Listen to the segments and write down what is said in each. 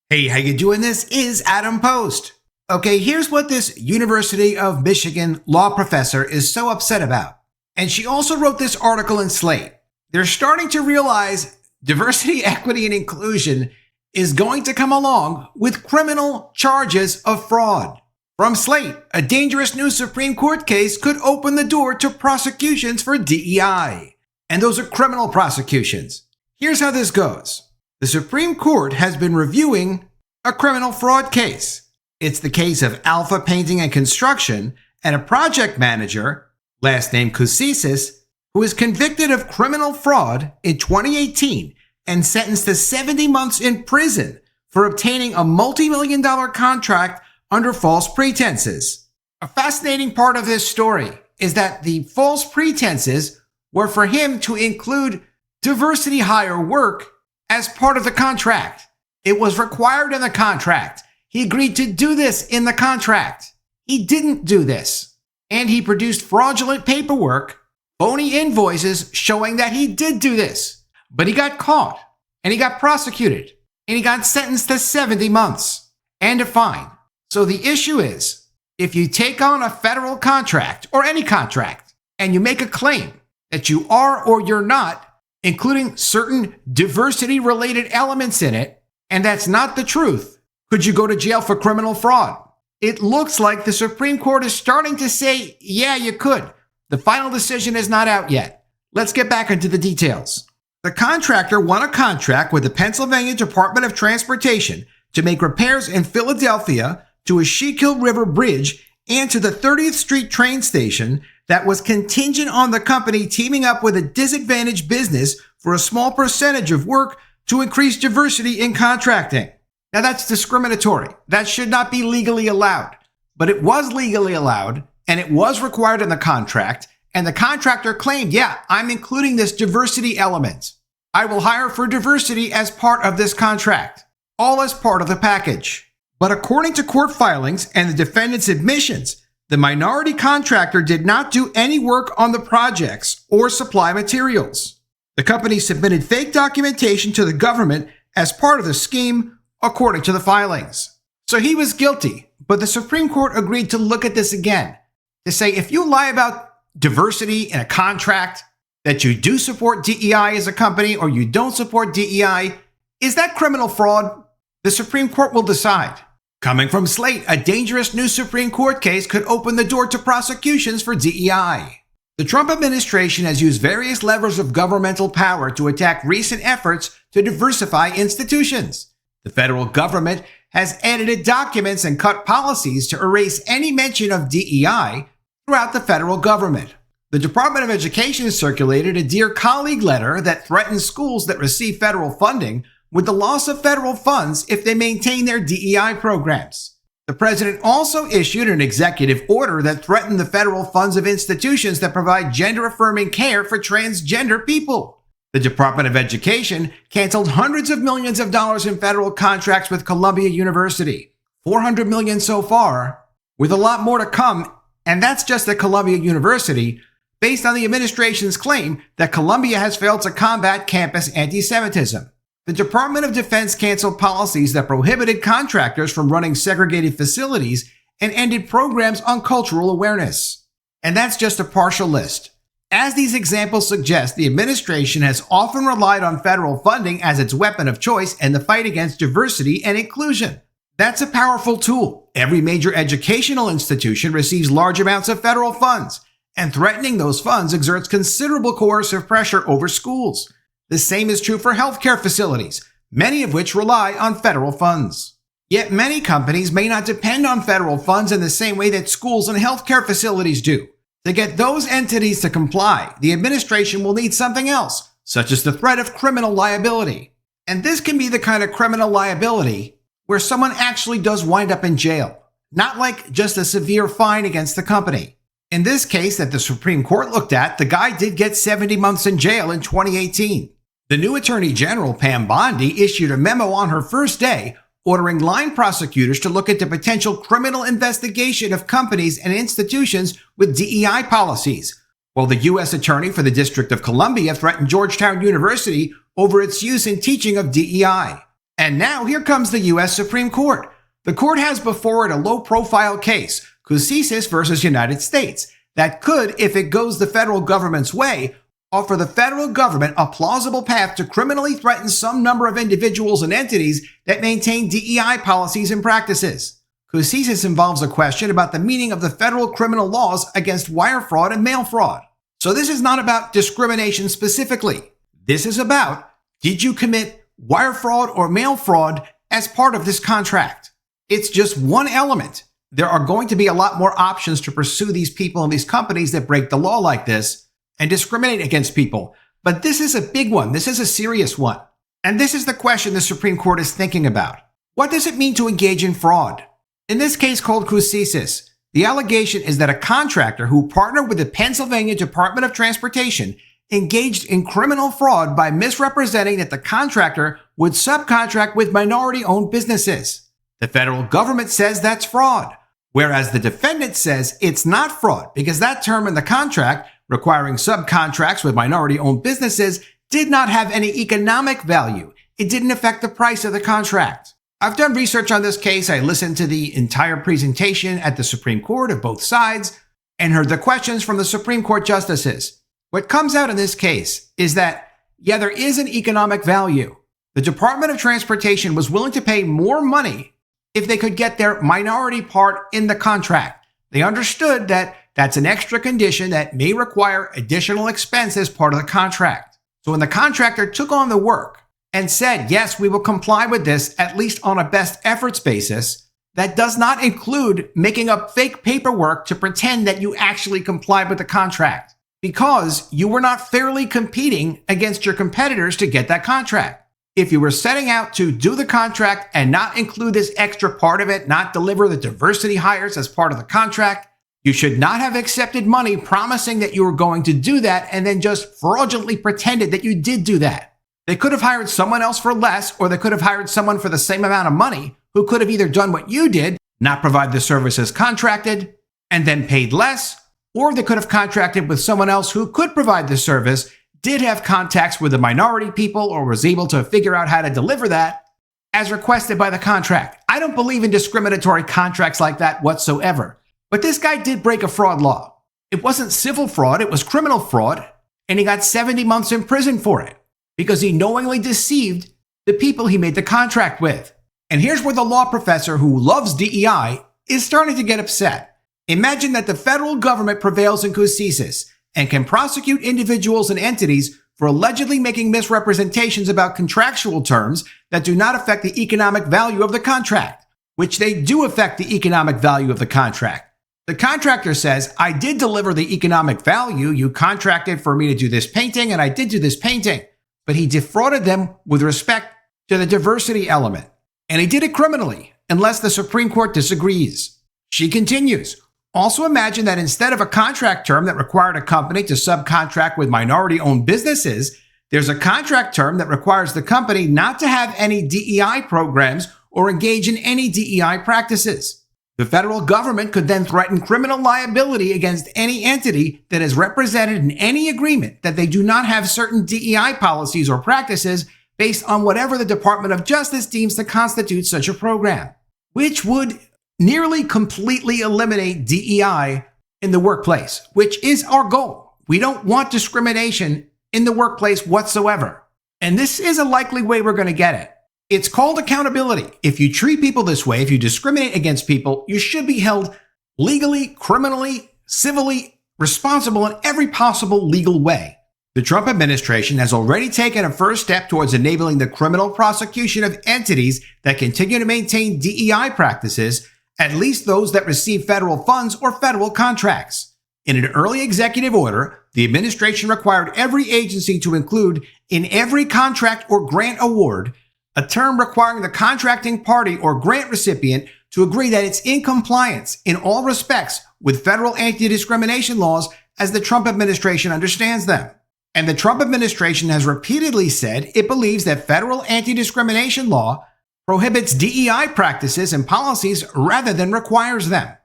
Hey, how you doing? This is Adam Post. Okay, here's what this University of Michigan law professor is so upset about. And she also wrote this article in Slate. They're starting to realize diversity, equity, and inclusion is going to come along with criminal charges of fraud. From Slate, a dangerous new Supreme Court case could open the door to prosecutions for DEI. And those are criminal prosecutions. Here's how this goes. The Supreme Court has been reviewing a criminal fraud case. It's the case of Alpha Painting and Construction and a project manager, last name Kousisis, who was convicted of criminal fraud in 2018 and sentenced to 70 months in prison for obtaining a multi-million-dollar contract under false pretenses. A fascinating part of this story is that the false pretenses were for him to include diversity hire work as part of the contract. It was required in the contract. He agreed to do this in the contract. He didn't do this. And he produced fraudulent paperwork, phony invoices showing that he did do this. But he got caught, and he got prosecuted, and he got sentenced to 70 months and a fine. So the issue is, if you take on a federal contract or any contract, and you make a claim that you are or you're not including certain diversity-related elements in it, and that's not the truth, could you go to jail for criminal fraud? It looks like the Supreme Court is starting to say, yeah, you could. The final decision is not out yet. Let's get back into the details. The contractor won a contract with the Pennsylvania Department of Transportation to make repairs in Philadelphia to a Schuylkill River Bridge and to the 30th Street train station that was contingent on the company teaming up with a disadvantaged business for a small percentage of work to increase diversity in contracting. Now that's discriminatory. That should not be legally allowed. But it was legally allowed, and it was required in the contract, and the contractor claimed, yeah, I'm including this diversity element. I will hire for diversity as part of this contract, all as part of the package. But according to court filings and the defendant's admissions, the minority contractor did not do any work on the projects or supply materials. The company submitted fake documentation to the government as part of the scheme, according to the filings. So he was guilty, but the Supreme Court agreed to look at this again, to say if you lie about diversity in a contract, that you do support DEI as a company or you don't support DEI, is that criminal fraud? The Supreme Court will decide. Coming from Slate, a dangerous new Supreme Court case could open the door to prosecutions for DEI. The Trump administration has used various levers of governmental power to attack recent efforts to diversify institutions. The federal government has edited documents and cut policies to erase any mention of DEI throughout the federal government. The Department of Education circulated a Dear Colleague letter that threatens schools that receive federal funding with the loss of federal funds if they maintain their DEI programs. The president also issued an executive order that threatened the federal funds of institutions that provide gender-affirming care for transgender people. The Department of Education canceled hundreds of millions of dollars in federal contracts with Columbia University, $400 million so far, with a lot more to come, and that's just at Columbia University, based on the administration's claim that Columbia has failed to combat campus anti-Semitism. The Department of Defense canceled policies that prohibited contractors from running segregated facilities and ended programs on cultural awareness. And that's just a partial list. As these examples suggest, the administration has often relied on federal funding as its weapon of choice in the fight against diversity and inclusion. That's a powerful tool. Every major educational institution receives large amounts of federal funds, and threatening those funds exerts considerable coercive pressure over schools. The same is true for healthcare facilities, many of which rely on federal funds. Yet many companies may not depend on federal funds in the same way that schools and healthcare facilities do. To get those entities to comply, the administration will need something else, such as the threat of criminal liability. And this can be the kind of criminal liability where someone actually does wind up in jail, not like just a severe fine against the company. In this case that the Supreme Court looked at, the guy did get 70 months in jail in 2018. The new Attorney General, Pam Bondi, issued a memo on her first day ordering line prosecutors to look at the potential criminal investigation of companies and institutions with DEI policies, while the U.S. Attorney for the District of Columbia threatened Georgetown University over its use in teaching of DEI. And now here comes the U.S. Supreme Court. The court has before it a low-profile case, Kousisis versus United States, that could, if it goes the federal government's way, offer the federal government a plausible path to criminally threaten some number of individuals and entities that maintain DEI policies and practices. Kousisis involves a question about the meaning of the federal criminal laws against wire fraud and mail fraud. So this is not about discrimination specifically. This is about, did you commit wire fraud or mail fraud as part of this contract? It's just one element. There are going to be a lot more options to pursue these people and these companies that break the law like this and discriminate against people. But this is a big one. This is a serious one. And this is the question the Supreme Court is thinking about. What does it mean to engage in fraud? In this case called Kousisis, the allegation is that a contractor who partnered with the Pennsylvania Department of Transportation engaged in criminal fraud by misrepresenting that the contractor would subcontract with minority-owned businesses. The federal government says that's fraud, whereas the defendant says it's not fraud because that term in the contract, requiring subcontracts with minority-owned businesses, did not have any economic value. It didn't affect the price of the contract. I've done research on this case. I listened to the entire presentation at the Supreme Court of both sides and heard the questions from the Supreme Court justices. What comes out in this case is that, yeah, there is an economic value. The Department of Transportation was willing to pay more money if they could get their minority part in the contract. They understood that that's an extra condition that may require additional expense as part of the contract. So when the contractor took on the work and said, yes, we will comply with this, at least on a best efforts basis, that does not include making up fake paperwork to pretend that you actually complied with the contract, because you were not fairly competing against your competitors to get that contract. If you were setting out to do the contract and not include this extra part of it, not deliver the diversity hires as part of the contract, you should not have accepted money promising that you were going to do that and then just fraudulently pretended that you did do that. They could have hired someone else for less, or they could have hired someone for the same amount of money who could have either done what you did, not provide the services contracted, and then paid less, or they could have contracted with someone else who could provide the service, did have contacts with the minority people, or was able to figure out how to deliver that as requested by the contract. I don't believe in discriminatory contracts like that whatsoever. But this guy did break a fraud law. It wasn't civil fraud, it was criminal fraud, and he got 70 months in prison for it because he knowingly deceived the people he made the contract with. And here's where the law professor who loves DEI is starting to get upset. Imagine that the federal government prevails in Kousisis and can prosecute individuals and entities for allegedly making misrepresentations about contractual terms that do not affect the economic value of the contract, which they do affect the economic value of the contract. The contractor says, I did deliver the economic value. You contracted for me to do this painting, and I did do this painting. But he defrauded them with respect to the diversity element. And he did it criminally, unless the Supreme Court disagrees. She continues, also imagine that instead of a contract term that required a company to subcontract with minority-owned businesses, there's a contract term that requires the company not to have any DEI programs or engage in any DEI practices. The federal government could then threaten criminal liability against any entity that is represented in any agreement that they do not have certain DEI policies or practices based on whatever the Department of Justice deems to constitute such a program, which would nearly completely eliminate DEI in the workplace, which is our goal. We don't want discrimination in the workplace whatsoever. And this is a likely way we're going to get it. It's called accountability. If you treat people this way, if you discriminate against people, you should be held legally, criminally, civilly responsible in every possible legal way. The Trump administration has already taken a first step towards enabling the criminal prosecution of entities that continue to maintain DEI practices, at least those that receive federal funds or federal contracts. In an early executive order, the administration required every agency to include in every contract or grant award a term requiring the contracting party or grant recipient to agree that it's in compliance in all respects with federal anti-discrimination laws as the Trump administration understands them. And the Trump administration has repeatedly said it believes that federal anti-discrimination law prohibits DEI practices and policies rather than requires them.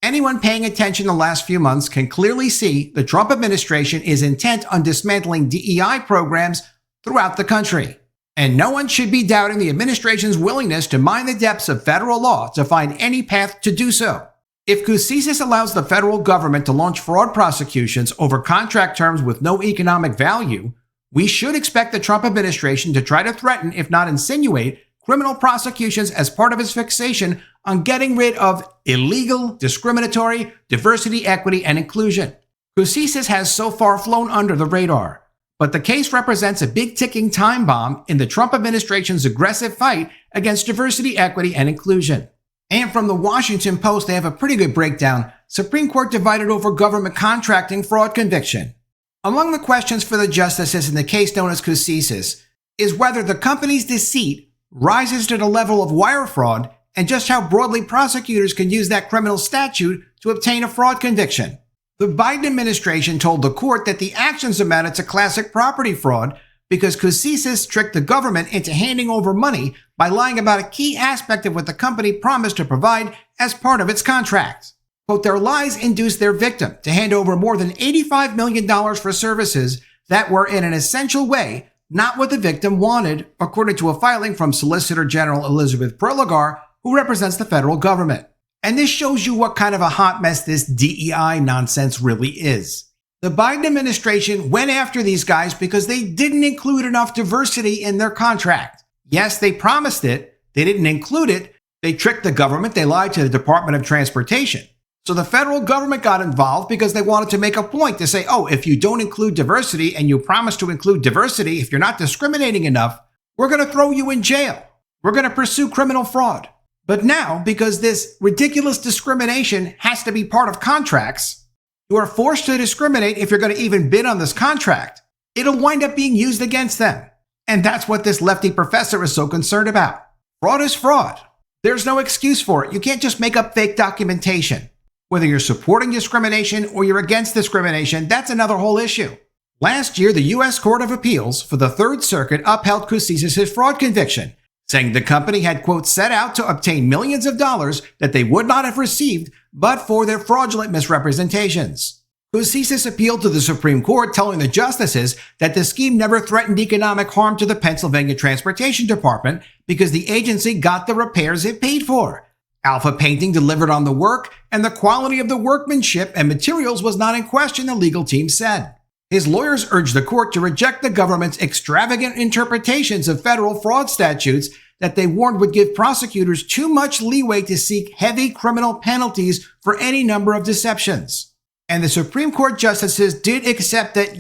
Anyone paying attention the last few months can clearly see the Trump administration is intent on dismantling DEI programs throughout the country. And no one should be doubting the administration's willingness to mine the depths of federal law to find any path to do so. If Kousisis allows the federal government to launch fraud prosecutions over contract terms with no economic value, we should expect the Trump administration to try to threaten, if not insinuate, criminal prosecutions as part of its fixation on getting rid of illegal, discriminatory, diversity, equity, and inclusion. Kousisis has so far flown under the radar, but the case represents a big ticking time bomb in the Trump administration's aggressive fight against diversity, equity, and inclusion. And from the Washington Post, they have a pretty good breakdown. Supreme Court divided over government contracting fraud conviction. Among the questions for the justices in the case known as Kousisis is whether the company's deceit rises to the level of wire fraud and just how broadly prosecutors can use that criminal statute to obtain a fraud conviction. The Biden administration told the court that the actions amounted to classic property fraud because Kousisis tricked the government into handing over money by lying about a key aspect of what the company promised to provide as part of its contract. Quote, their lies induced their victim to hand over more than $85 million for services that were in an essential way not what the victim wanted, according to a filing from Solicitor General Elizabeth Prelogar, who represents the federal government. And this shows you what kind of a hot mess this DEI nonsense really is. The Biden administration went after these guys because they didn't include enough diversity in their contract. Yes, they promised it. They didn't include it. They tricked the government. They lied to the Department of Transportation. So the federal government got involved because they wanted to make a point to say, oh, if you don't include diversity and you promise to include diversity, if you're not discriminating enough, we're going to throw you in jail. We're going to pursue criminal fraud. But now, because this ridiculous discrimination has to be part of contracts, you are forced to discriminate if you're going to even bid on this contract. It'll wind up being used against them. And that's what this lefty professor is so concerned about. Fraud is fraud. There's no excuse for it. You can't just make up fake documentation. Whether you're supporting discrimination or you're against discrimination, that's another whole issue. Last year, the U.S. Court of Appeals for the Third Circuit upheld Kousisis' fraud conviction, saying the company had, quote, set out to obtain millions of dollars that they would not have received but for their fraudulent misrepresentations. Kousisis appealed to the Supreme Court, telling the justices that the scheme never threatened economic harm to the Pennsylvania Transportation Department because the agency got the repairs it paid for. Alpha Painting delivered on the work, and the quality of the workmanship and materials was not in question, the legal team said. His lawyers urged the court to reject the government's extravagant interpretations of federal fraud statutes that they warned would give prosecutors too much leeway to seek heavy criminal penalties for any number of deceptions. And the Supreme Court justices did accept that,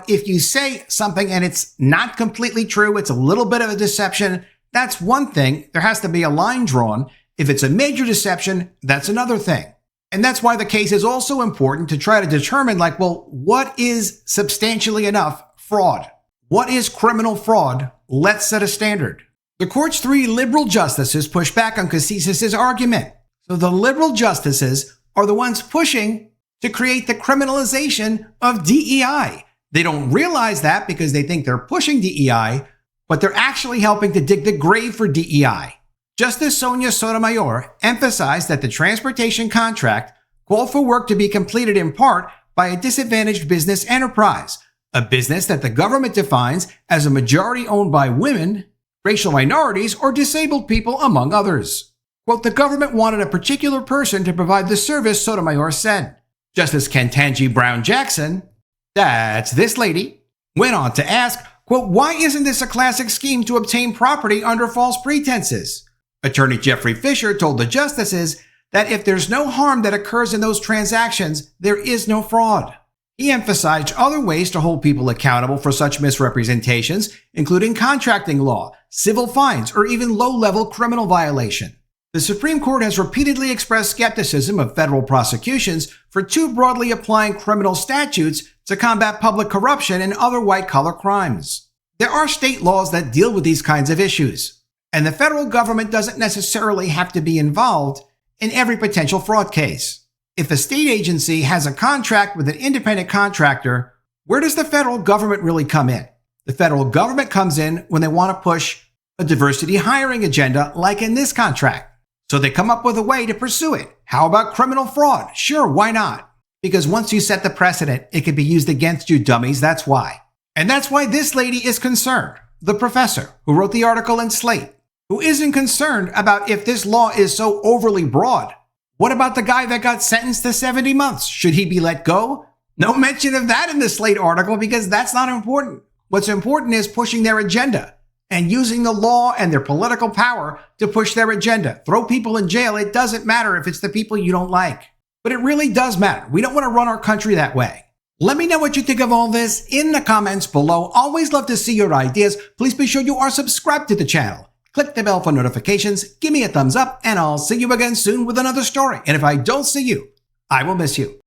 if you say something and it's not completely true, it's a little bit of a deception, that's one thing. There has to be a line drawn. If it's a major deception, that's another thing. And that's why the case is also important to try to determine, what is substantially enough fraud? What is criminal fraud? Let's set a standard. The court's 3 liberal justices pushed back on Kousisis' argument. So the liberal justices are the ones pushing to create the criminalization of DEI. They don't realize that because they think they're pushing DEI, but they're actually helping to dig the grave for DEI. Justice Sonia Sotomayor emphasized that the transportation contract called for work to be completed in part by a disadvantaged business enterprise, a business that the government defines as a majority owned by women, racial minorities, or disabled people, among others. Quote, the government wanted a particular person to provide the service, Sotomayor said. Justice Ketanji Brown Jackson, that's this lady, went on to ask, quote, why isn't this a classic scheme to obtain property under false pretenses? Attorney Jeffrey Fisher told the justices that if there's no harm that occurs in those transactions, there is no fraud. He emphasized other ways to hold people accountable for such misrepresentations, including contracting law, civil fines, or even low-level criminal violation. The Supreme Court has repeatedly expressed skepticism of federal prosecutions for too broadly applying criminal statutes to combat public corruption and other white-collar crimes. There are state laws that deal with these kinds of issues. And the federal government doesn't necessarily have to be involved in every potential fraud case. If a state agency has a contract with an independent contractor, where does the federal government really come in? The federal government comes in when they want to push a diversity hiring agenda, like in this contract. So they come up with a way to pursue it. How about criminal fraud? Sure, why not? Because once you set the precedent, it can be used against you, dummies. That's why. And that's why this lady is concerned. The professor who wrote the article in Slate, who isn't concerned about if this law is so overly broad. What about the guy that got sentenced to 70 months? Should he be let go? No mention of that in the Slate article because that's not important. What's important is pushing their agenda and using the law and their political power to push their agenda. Throw people in jail. It doesn't matter if it's the people you don't like. But it really does matter. We don't want to run our country that way. Let me know what you think of all this in the comments below. Always love to see your ideas. Please be sure you are subscribed to the channel. Click the bell for notifications, give me a thumbs up, and I'll see you again soon with another story. And if I don't see you, I will miss you.